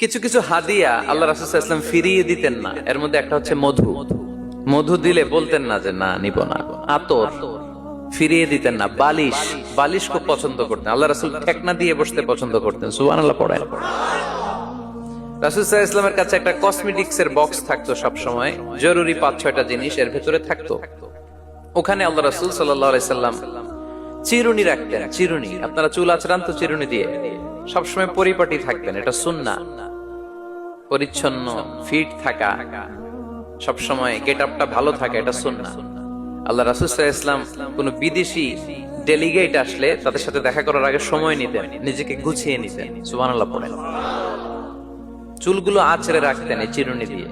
কিছু কিছু হাদিয়া আল্লাহ রাসূল সাল্লাল্লাহু আলাইহি ওয়াসাল্লাম ফিরিয়ে দিতেন না। এর মধ্যে একটা হচ্ছে মধু। মধু দিলে বলতেন না যে না নিব না। আতর ফিরিয়ে দিতেন না। বালিশ, বালিশ খুব পছন্দ করতেন। আল্লাহ রাসূল ঠেকনা দিয়ে বসতে পছন্দ করতেন। সুবহানাল্লাহ পড়েন। রাসূল সাল্লাল্লাহু আলাইহি ওয়াসাল্লামের কাছে একটা কসমেটিক্স এর বক্স থাকতো সব সময়, জরুরি 5-6টা জিনিস এর ভিতরে থাকতো। ওখানে আল্লাহ রাসূল সাল্লাল্লাহু আলাইহি সাল্লাম চিরুনি রাখতেন। চিরুনি, আপনারা চুল আঁচড়ান তো চিরুনি দিয়ে, সবসময় পরিপাটি থাকবেন, এটা সুন্নাহ। পরিচ্ছন্ন ফিট থাকা, সবসময় গেট আপটা ভালো থাকা, এটা সুন্নাহ। আল্লাহ রাসূল সাল্লাল্লাহু আলাইহি ওয়াসাল্লাম কোন বিদেশি ডেলিগেট আসলে তাদের সাথে দেখা করার আগে সময় নিতেন, নিজেকে গুছিয়ে নিতেন। সুবহানাল্লাহ পড়েন। চুলগুলো আঁচড়ে রাখতেন এই চিরুনি দিয়ে।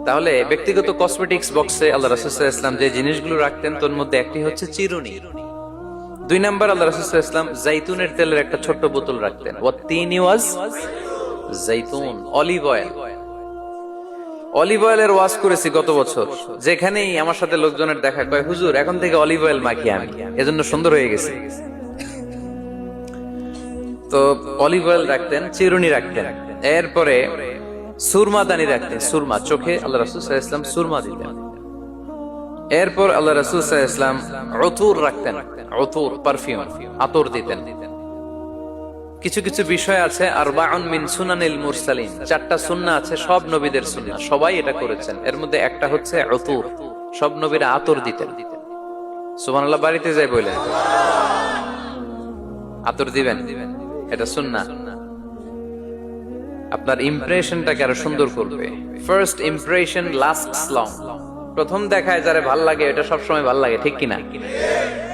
তাহলে ব্যক্তিগত কসমেটিক্স বক্সে আল্লাহ রাসূল সাল্লাল্লাহু আলাইহি ওয়াসাল্লাম যে জিনিসগুলো রাখতেন তার মধ্যে একটি হচ্ছে চিরুনি। 2 নাম্বার আল্লাহ রাসূল সাল্লাল্লাহু আলাইহি ওয়াসাল্লাম জাইতুনের তেলের একটা ছোট্ট বোতল রাখতেন। ওয়াতিনি ওয়াজ জাইতুন, অলিভ অয়েল। অলিভ অয়েলের ওয়াজ করেছি গত বছর। যেখানেই আমার সাথে লোকজনের দেখা, কয় হুজুর এখন থেকে অলিভ অয়েল মাখি আমি, এজন্য সুন্দর হয়ে গেছে। তো অলিভ অয়েল রাখতেন, চিরুনি রাখতেন। এরপরে সুরমা দানি রাখতেন। সুরমা, চোখে আল্লাহ রাসূল সাল্লাল্লাহু আলাইহি ওয়াসাল্লাম সুরমা দিতেন। এরপর আল্লাহ রাসূল সাল্লাল্লাহু আলাইহি ওয়াসাল্লাম উতুর রাখতেন। উতুর, পারফিউম, আতর দিতেন। কিছু কিছু বিষয় আছে আরবাউন মিন সুনানিল মুরসালিন, 4টা সুন্নাহ আছে, সব নবীদের সুন্নাহ, সবাই এটা করেছেন। এর মধ্যে একটা হচ্ছে উতুর, সব নবীরা আতর দিতেন। সুবহানাল্লাহ, বাড়িতে যাই বলেন আতর দিবেন, এটা সুন্নাহ। আপনার ইমপ্রেশনটাকে আরো সুন্দর করবে। First impression lasts long. প্রথম দেখায় যারে ভাল লাগে এটা সবসময় ভাল লাগে, ঠিক কিনা?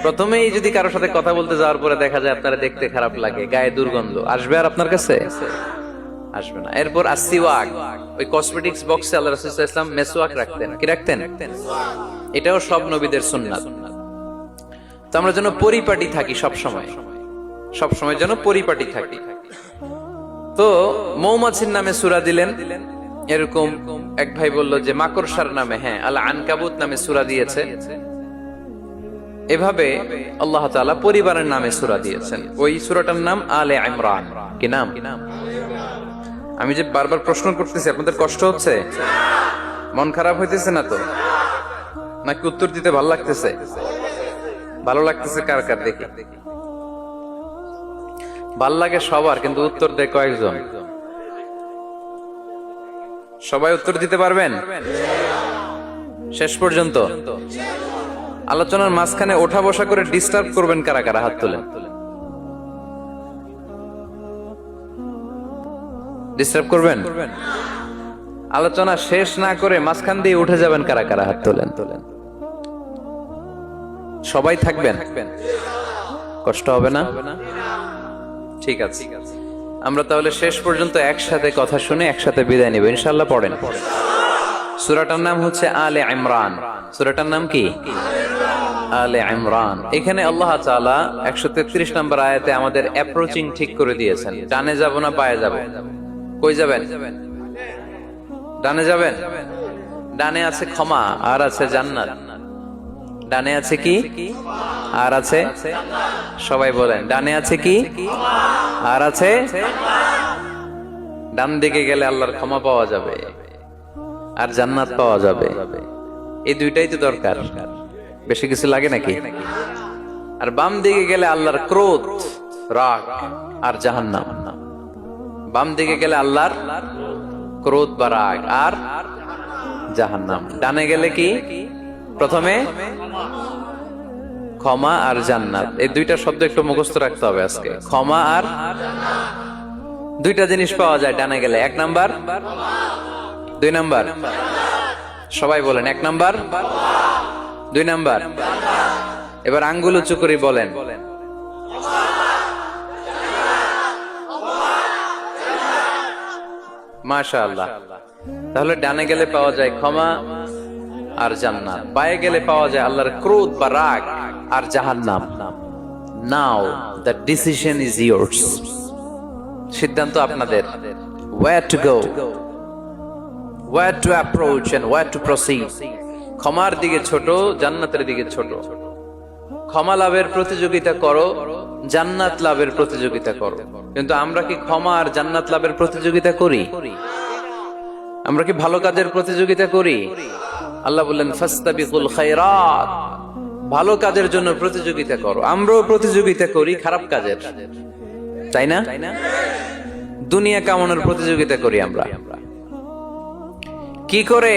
প্রথমেই যদি কারোর সাথে কথা বলতে যাওয়ার পরে দেখা যায় আপনারা দেখতে খারাপ লাগে, গায়ে দুর্গন্ধ, আসবে আর আপনার কাছে? আসবে না। এরপর আসিওয়াক, ওই কসমেটিক্স বক্সে আল্লাহ রাসূল সাল্লাল্লাহু আলাইহি ওয়াসাল্লাম মেসওয়াক রাখতেন। কি রাখতেন? এটাও সব নবীদের সুন্নাত। তো আমরা যেন পরিপাটি থাকি সব সময়, সব সময় যেন পরিপাটি থাকি। তো মৌমাছির নামে সূরা দিলেন। এরকম এক ভাই বলল যে মাকড়সার নামে, হ্যাঁ, আল আনকাবুত নামে সূরা দিয়েছে। এভাবে আল্লাহ তাআলা পরিবারের নামে সূরা দিয়েছেন। ওই সূরাটার নাম আলে ইমরান। কি নাম? আমি যে বারবার প্রশ্ন করতেছি, আপনাদের কষ্ট হচ্ছে? মন খারাপ হইতেছে না তো? নাকি উত্তর দিতে ভালো লাগতেছে? ভালো লাগতেছে কার কার দেখি? ভাল লাগে সবার, কিন্তু উত্তর দেয় কয়েকজন। সবাই উত্তর দিতে পারবেন শেষ পর্যন্ত? আলোচনার মাঝখানে ওঠা বসা করে ডিস্টার্ব করবেন কারা কারা? হাত তোলেন। ডিস্টার্ব করবেন? আলোচনা শেষ না করে মাঝখান দিয়ে উঠে যাবেন কারা কারা? হাত তোলেন। সবাই থাকবেন? কষ্ট হবে না? ঠিক আছে, আমরা তাহলে শেষ পর্যন্ত একসাথে কথা শুনে একসাথে বিদায় নিব ইনশাআল্লাহ। পড়েন। সূরাটার নাম হচ্ছে আলে ইমরান। সূরাটার নাম কি? আলে ইমরান। এখানে আল্লাহ তাআলা 133 নম্বর আয়াতে আমাদের অ্যাপ্রোচিং ঠিক করে দিয়েছেন। ডানে যাব না বায়ে যাব? কই যাবেন? ডানে যাবেন। ডানে আছে ক্ষমা আর আছে জান্নাত। ডানে আছে কি আর আছে? সবাই বলেন, ডানে আছে কি আর আছে? ডান দিকে গেলে আল্লাহর ক্ষমা পাওয়া যাবে আর জান্নাত পাওয়া যাবে। এই দুইটাই তো দরকার, বেশি কিছু লাগে নাকি? আর বাম দিকে গেলে আল্লাহর ক্রোধ, রাগ আর জাহান্নাম। বাম দিকে গেলে আল্লাহর ক্রোধ বা রাগ আর জাহান্নাম। ডানে গেলে কি? প্রথমে ক্ষমা আর জান্নাত। এই দুইটা শব্দ একটু মুখস্থ রাখতে হবে আজকে। ক্ষমা আর, দুইটা জিনিস পাওয়া যায় ডানে গেলে। 1 নাম্বার, 2 নাম্বার। সবাই বলেন 1 নাম্বার, 2 নাম্বার। এবার আঙ্গুল উঁচু করে বলেন মাশাআল্লাহ। তাহলে ডানে গেলে পাওয়া যায় ক্ষমা আর জান্নাত, বায়ে গেলে পাওয়া যায় আল্লাহর ক্রোধ বা রাগ আর জাহান্নাম। নাও দ্য ডিসিশন ইজ ইয়োর্স। সিদ্ধান্ত আপনাদের। where to go, where to approach and where to proceed। ক্ষমার দিকে ছোট, জান্নাতের দিকে ছোট। ক্ষমা লাভের প্রতিযোগিতা করো, জান্নাত লাভের প্রতিযোগিতা করো। কিন্তু আমরা কি ক্ষমা আর জান্নাত লাভের প্রতিযোগিতা করি? আমরা কি ভালো কাজের প্রতিযোগিতা করি? আল্লাহ বললেন ফাস্তাবিকুল খায়রাত, ভালো কাজের জন্য প্রতিযোগিতা করো। আমরাও প্রতিযোগিতা করি খারাপ কাজের, তাই না? দুনিয়া কামানোর প্রতিযোগিতা করি আমরা। কি করে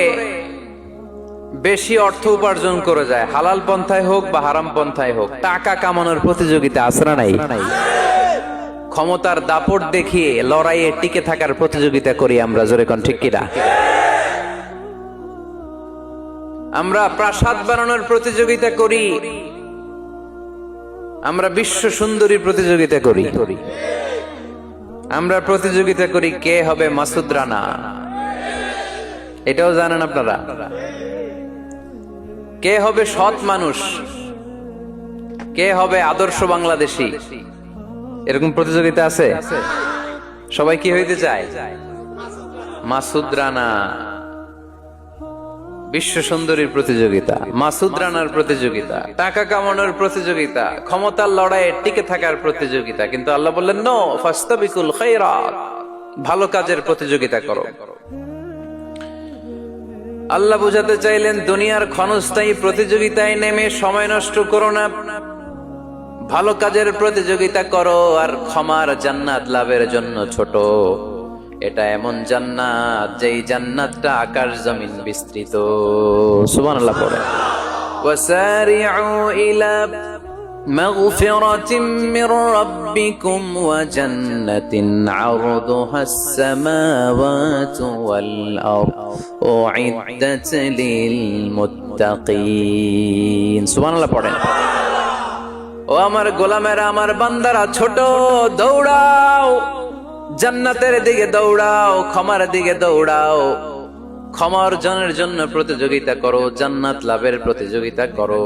বেশি অর্থ উপার্জন করে যায়, হালাল পন্থায় হোক বা হারাম পন্থায় হোক, টাকা কামানোর প্রতিযোগিতা আসরা নাই। ক্ষমতার দাপট দেখিয়ে লড়াইয়ে টিকে থাকার প্রতিযোগিতা করি আমরা, জোরে কোন ঠিক কিনা? আমরা প্রাসাদ বানানোর প্রতিযোগিতা করি, আমরা বিশ্ব সুন্দরীর প্রতিযোগিতা করি, আমরা প্রতিযোগিতা করি কে হবে মাসুদ রানা। এটাও জানেন আপনারা? কে হবে সৎ মানুষ, কে হবে আদর্শ বাংলাদেশী, এরকম প্রতিযোগিতা আছে। সবাই কি হইতে চায়? মাসুদ রানা। বিশ্ব সুন্দরীর প্রতিযোগিতা, মাসুদ রানার প্রতিযোগিতা, টাকা কামানোর প্রতিযোগিতা, ক্ষমতার লড়াইয়ে টিকে থাকার প্রতিযোগিতা। কিন্তু আল্লাহ বললেন নো, ফাস্তাবিকুল খায়রাত, ভালো কাজের প্রতিযোগিতা করো। আল্লাহ বুঝাতে চাইলেন দুনিয়ার ক্ষণস্থায়ী প্রতিযোগিতায় নেমে সময় নষ্ট করো না, ভালো কাজের প্রতিযোগিতা করো। আর ক্ষমার জান্নাত লাভের জন্য ছোট, এটা এমন জান্নাত যেই জান্নাতটা আকাশ জমিন বিস্তৃত। সুবহানাল্লাহ পড়ে। ওয়াসারিউ ইলা মাগফিরাতিন মির রাব্বিকুম ওয়া জান্নাতিন আরদুহাস সামাওয়াতু ওয়াল আরদ উইদ্দাত লিল মুত্তাকিন। সুবহানাল্লাহ পড়ে। ও আমার গোলামেরা, আমার বান্দারা, ছোট দৌড়াও, জান্নাতের দিকে দৌড়াও, ক্ষমার দিকে দৌড়াও। ক্ষমা অর্জনের জন্য প্রতিযোগিতা করো, জান্নাত লাভের প্রতিযোগিতা করো।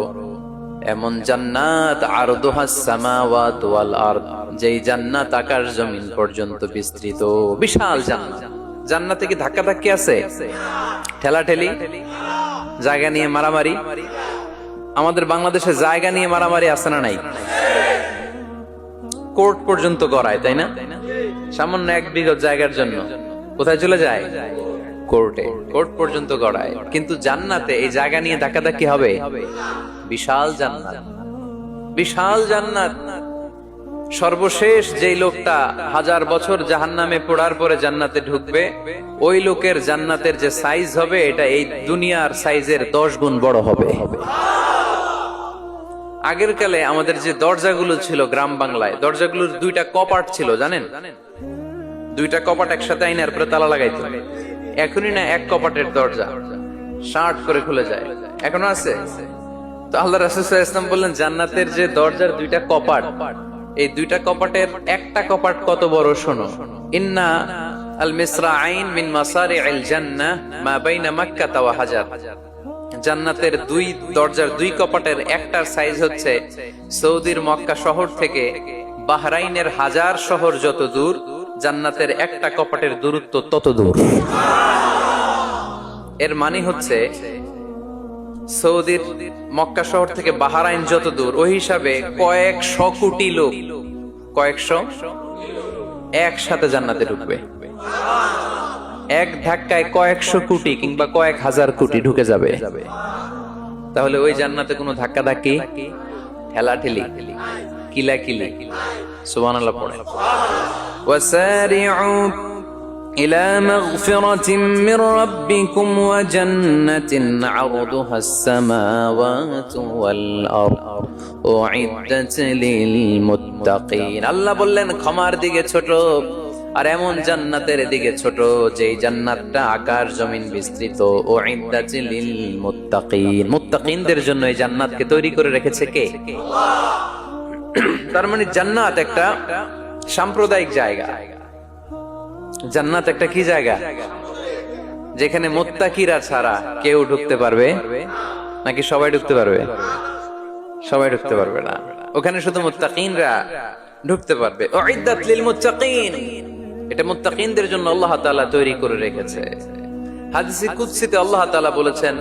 এমন জান্নাত আরদুহাস সামাওয়াতু ওয়াল আরদ, যেই জান্নাত আকাশ জমিন পর্যন্ত বিস্তৃত, বিশাল জান্নাত। জান্নাতে কি ধাক্কা ধাক্কি আছে? ঠেলাঠেলি, জায়গা নিয়ে মারামারি? আমাদের বাংলাদেশে জায়গা নিয়ে মারামারি আছে না নাই? কোর্ট পর্যন্ত গড়ায়, তাই না? সামান্য 1 বিঘা জায়গার জন্য কোথায় চলে যায়? কোর্টে। কোর্ট পর্যন্ত গড়ায়। কিন্তু জান্নাতে এই জায়গা নিয়ে ধাক্কাধাক্কি হবে? বিশাল জান্নাত, বিশাল জান্নাত। সর্বশেষ যেই লোকটা 1000 বছর জাহান্নামে পোড়ার পরে জান্নাতে ঢুকবে, ওই লোকের জান্নাতের যে সাইজ হবে, এটা এই দুনিয়ার সাইজের 10 গুণ বড় হবে। আগের কালে আমাদের যে দরজাগুলো ছিল গ্রাম বাংলায়, দরজাগুলোর 2টা কপাট ছিল, জানেন? 2টা কপাট একসাথে আইনার পরে তালা লাগাইতো। এখনই না 1 কপাটের দরজা শার্ট করে খুলে যায়। এখনো আছে? তো আল্লাহ রাসূল সাল্লাল্লাহু আলাইহি ওয়াসাল্লাম বললেন জান্নাতের যে দরজার 2টা কপাট, এই 2টা কপাটের একটা কপাট কত বড় শোনো। ইন্না আল মিসরাআইন মিন মাসারি'আল জান্নাহ মা বাইনা মাক্কাহ ওয়া হাজার। জান্নাতের 2 দরজার 2 কপাটের একটার সাইজ হচ্ছে সৌদির মক্কা শহর থেকে বাহরাইনের হাজার শহর যত দূর, জান্নাতের একটা কপাটের দূরত্ব তত দূর। এর মানে হচ্ছে সৌদির মক্কা শহর থেকে বাহরাইন যত দূর, ওই হিসাবে কয়েকশো কোটি লোক, কয়েকশো একসাথে জান্নাতে ঢুকবে। এক ধাক্কায় কয়েকশো কোটি কিংবা কয়েক হাজার কোটি ঢুকে যাবে। তাহলে ওই জান্নাতে কোনো ধাক্কা ধাক্কি, ঠেলাঠেলি, কিলাকিলি, সুবহানাল্লাহ পড়ে। ওয়াসারিউ ইলা মাগফিরাতিন মির রাব্বিকুম ওয়া জান্নাতিন আরদুহাস সামাওয়াতু ওয়াল আরদ উইদ্দাত লিল মুত্তাকিন। আল্লাহ বললেন ক্ষমার দিকে ছোট, আর এমন জান্নাতের দিকে ছোট যেই জান্নাতটা আকাশ জমিন বিস্তৃত। উইদ্দাত লিল মুত্তাকিন, মুত্তাকিনদের জন্য এই জান্নাতকে তৈরি করে রেখেছে কে? তার মানে জান্নাত একটা সাম্প্রদায়িক জায়গা। জান্নাত একটা কি জায়গা? যেখানে মুত্তাকিরা ছাড়া কেউ ঢুকতে পারবে নাকি সবাই ঢুকতে পারবে? সবাই ঢুকতে পারবে না, ওখানে শুধু মুত্তাকিনরা ঢুকতে পারবে। উইদ্দাত লিল মুত্তাকিন, এটা মুত্তাকিনদের জন্য আল্লাহ তাআলা তৈরি করে রেখেছে। হাদিসে কুদসিতে আল্লাহ তাআলা বলেছেন,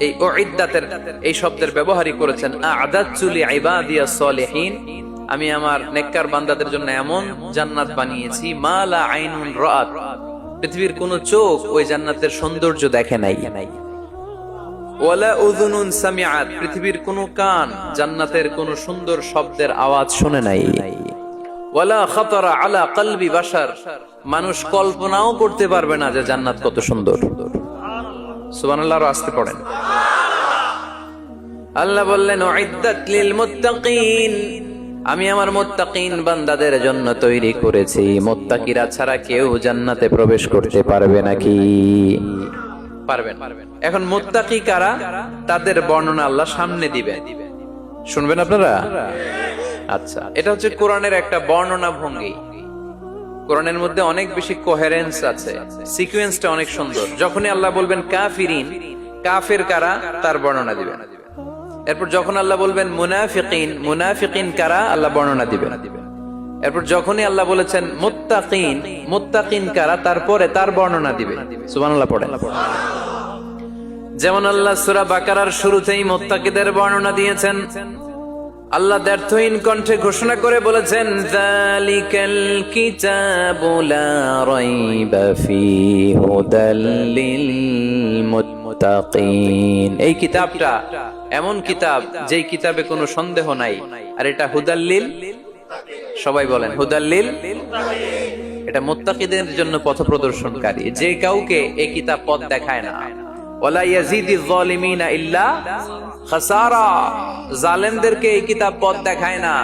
এই উইদ্দাতের এই শব্দের ব্যবহারই করেছেন আ'দাতু লিইবাদিয়াস সালিহিন, আমি আমার নেককার বান্দাদের জন্য এমন জান্নাত বানিয়েছি মা লা আইনুন রাআত, পৃথিবীর কোন চোখ ওই জান্নাতের সৌন্দর্য দেখে নাই, ওয়ালা উযুনুন সামিআত, পৃথিবীর কোন কান জান্নাতের কোন সুন্দর শব্দের আওয়াজ শুনে নাই, ওয়ালা খাতারা আলা কলবি বাশার, মানুষ কল্পনাও করতে পারবে না যে জান্নাত কত সুন্দর। সুবহানাল্লাহ, আর আস্তে পড়েন। আল্লাহ বললেন উইদ্দাত লিল মুত্তাকিন, আমি আমার মুত্তাকিন বান্দাদের জন্য তৈরি করেছি। মুত্তাকিরা ছাড়া কেউ জান্নাতে প্রবেশ করতে পারবে নাকি? পারবেন। এখন মুত্তাকি কারা, তাদের বর্ণনা আল্লাহ সামনে দিবেন, শুনবেন আপনারা। আচ্ছা, এটা হচ্ছে কোরআনের একটা বর্ণনা ভঙ্গি। কোরআনের মধ্যে অনেক বেশি কোহেরেন্স আছে, সিকোয়েন্সটা অনেক সুন্দর। যখনই আল্লাহ বলবেন কাফিরিন, কাফের কারা, তার বর্ণনা দিবেন। এরপর যখন আল্লাহ বলবেন মুনাফিকিন, মুনাফিকিন কারা, আল্লাহ বর্ণনা দিবেন। এরপর যখনই আল্লাহ বলেছেন মুত্তাকিন, মুত্তাকিন কারা, তারপরে তার বর্ণনা দিবেন। সুবহানাল্লাহ পড়েন। যেমন আল্লাহ সূরা বাকারার শুরুতেই মুত্তাকিদের বর্ণনা দিয়েছেন। আল্লাহ দ্ব্যর্থহীন কণ্ঠে ঘোষণা করে বলেছেন যালিকাল কিতাবু লা রাইবা ফীহি হুদাল লিল মুত্তাকিন, এই কিতাবটা এমন কিতাব যেই কিতাবে কোনো সন্দেহ নাই, আর এটা হুদাল লিল, সবাই বলেন হুদাল লিল, এটা মুত্তাকিদের জন্য পথ প্রদর্শনকারী। যে কাউকে এই কিতাব পথ দেখায় না, ওয়ালা ইয়াজিদিজ যালিমিনা ইল্লা খাসারা, জালেমদেরকে এই কিতাব পথ দেখায় না,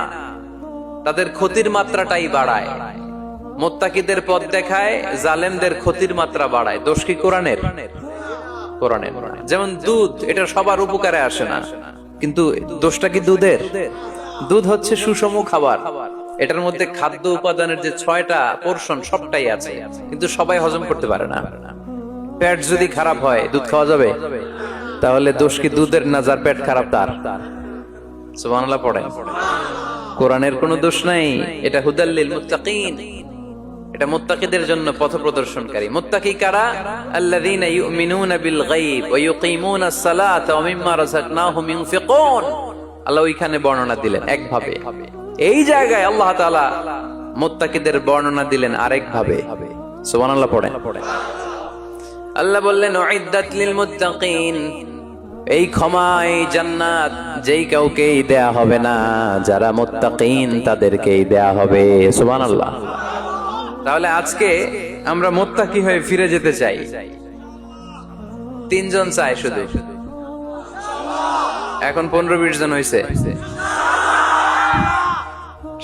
তাদের ক্ষতির মাত্রাটাই বাড়ায়। মুত্তাকিদের পথ দেখায়, জালেমদের ক্ষতির মাত্রা বাড়ায়। দোষ কি কোরআনের? কোরআনের। যেমন দুধ, এটা সবার উপকারে আসে না, কিন্তু দোষটা কি দুধের? দুধ হচ্ছে সুষম খাবার, এটার মধ্যে খাদ্য উপাদানের যে 6টা পোরশন সবটাই আছে, কিন্তু সবাই হজম করতে পারে না। পেট যদি খারাপ হয় দুধ খাওয়া যাবে? তাহলে দোষ কি দুধের না যার পেট খারাপ তার? সুবহানাল্লাহ পড়েন। কোরআনের কোনো দোষ নাই, এটা হুদাল লিল মুত্তাকিন, এটা মুত্তাকিদের জন্য পথ প্রদর্শনকারী। মুত্তাকি কারা? আল্লাযীনা ইউমিনুনা বিল গায়ব ওয়া ইউকিমুনাস সালাতা ওয়া মিম্মা রাযাকনাহুম ইউনফিকুন। আল্লাহ ওইখানে বর্ণনা দিলেন একভাবে, এই জায়গায় আল্লাহ তাআলা মুত্তাকিদের বর্ণনা দিলেন আরেক ভাবে। সুবহানাল্লাহ পড়েন। আল্লাহ বললেন উইদ্দাত লিল মুত্তাকিন, এই ক্ষমা, এই জান্নাত যেই কাউকেই দেয়া হবে না, যারা মুত্তাকিন তাদেরকেই দেয়া হবে। সুবহানাল্লাহ। তাহলে আজকে আমরা মুত্তাকি হয়ে ফিরে যেতে চাই। 3 জন চাই শুধু, এখন 15-20 জন হয়েছে।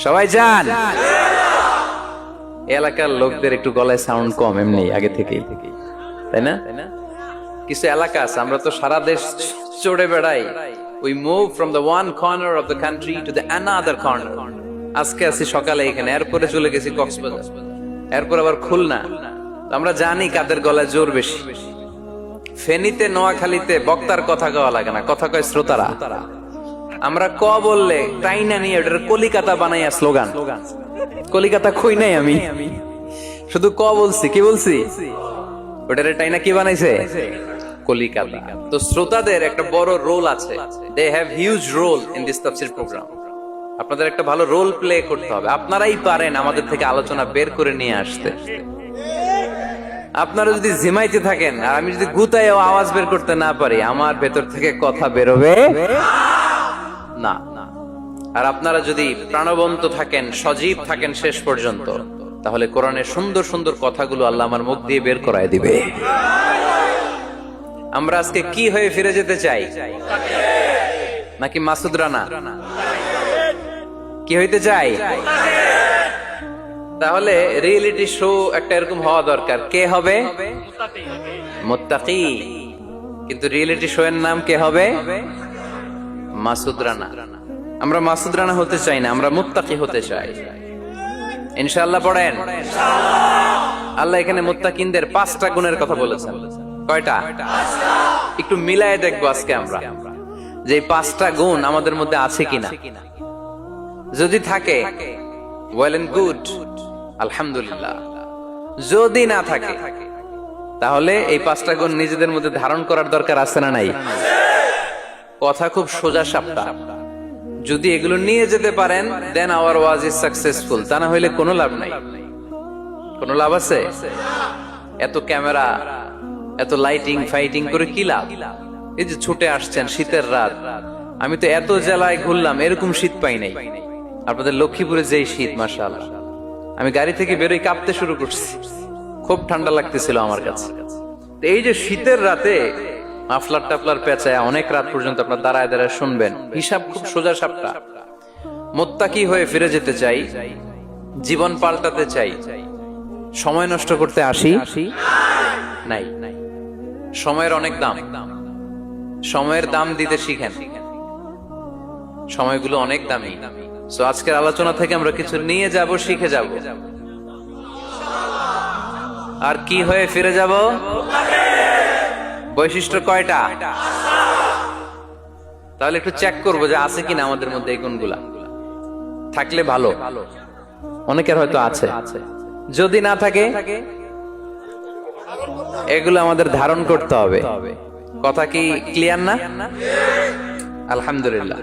সবাই যান। এলাকার লোকদের একটু গলায় সাউন্ড কম এমনি আগে থেকেই, তাই না? কিছু এলাকা আছে, আমরা তো সারা দেশ চড়ে বেড়াই। We move from the one corner of the country to the another corner. আজকে আছি সকালে এখানে, এরপরে চলে গেছি কক্সবাজার, এরপর আবার খুলনা। আমরা জানি কাদের গলায় জোর বেশি। ফেনীতে, নোয়াখালীতে বক্তার কথা কওয়া লাগে না, কথা কয় শ্রোতারা। আমরা ক বললে টাইনা নিয়ে ওটার কলিকাতা বানাইয়া স্লোগান। কলিকাতা কই নাই আমি, শুধু ক বলছি। কি বলছি? ওটারে টাইনা কি বানাইছে? কলিকাতা। তো শ্রোতাদের একটা বড় রোল আছে, they have huge role in this তাফসীর প্রোগ্রাম। আপনাদের একটা ভালো রোল প্লে করতে হবে। আপনারাই পারেন আমাদের থেকে আলোচনা বের করে নিয়ে আসতে। আপনারা যদি জিমাইতে থাকেন আর আমি যদি গুতায় আওয়াজ বের করতে না পারি, আমার ভেতর থেকে কথা বেরোবে না। আর আপনারা যদি প্রাণবন্ত থাকেন, সজীব থাকেন শেষ পর্যন্ত, তাহলে কোরআনের সুন্দর সুন্দর কথাগুলো আল্লাহ আমার মুখ দিয়ে বের করায় দিবে। আমরা আজকে কি হয়ে ফিরে যেতে চাই? নাকি মাসুদ রানা? কি হইতে চাই? তাহলে রিয়েলিটি শো একটা এরকম হওয়া দরকার। কে হবে? মুত্তাকি। কিন্তু রিয়েলিটি শো এর নাম কে হবে? মাসুদ রানা। আমরা মাসুদ রানা হতে চাই না, আমরা মুত্তাকি হতে চাই। ইনশাআল্লাহ পড়েন। আল্লাহ এখানে মুত্তাকিনদের 5টা গুণের কথা বলেছেন। কয়টা? একটু মিলায়ে দেখবো আজকে আমরা যে 5টা গুণ আমাদের মধ্যে আছে কিনা। যদি থাকে ওয়েল এন্ড গুড, আলহামদুলিল্লাহ। যদি না থাকে তাহলে এই 5টা গুণ নিজেদের মধ্যে ধারণ করার দরকার আছে না নাই? কথা খুব সোজা সাপটা। যদি এগুলো নিয়ে যেতে পারেন দেন আওয়ার ওয়াজ ইজ সাকসেসফুল, তা না হইলে কোনো লাভ নাই। কোনো লাভ আছে? এত ক্যামেরা, এত লাইটিং ফাইটিং করে কি লাভ? এই যে ছুটে আসছেন শীতের রাত, আমি তো এত জেলায় ঘুরলাম, এরকম শীত পাই নাই। আপনাদের লক্ষ্মীপুরে যেই শীত, মাশাআল্লাহ, আমি গাড়ি থেকে বেরোই কাঁপতে শুরু করছি, খুব ঠান্ডা লাগতেছিল আমার কাছে। এই যে শীতের রাতে মাফলার টাফলার পেঁচায় অনেক রাত পর্যন্ত আপনার দাঁড়ায় দাঁড়ায় শুনবেন, হিসাব খুব সোজা সাপটা। মুত্তাকি হয়ে ফিরে যেতে চাই, জীবন পাল্টাতে চাই, সময় নষ্ট করতে আসি নাই। সময়ের অনেক দাম, সময়ের দাম দিতে শিখেন। সময়গুলো অনেক দামি। সো আজকের আলোচনা থেকে আমরা কিছু নিয়ে যাব, শিখে যাব, আর কি হয়ে ফিরে যাব? বৈশিষ্ট্য কয়টা? তাহলে একটু চেক করবো যে আছে কিনা আমাদের মধ্যে এই গুণগুলা। থাকলে ভালো, অনেকের হয়তো আছে। যদি না থাকে, এগুলো আমাদের ধারণ করতে হবে। কথা কি ক্লিয়ার না? আলহামদুলিল্লাহ।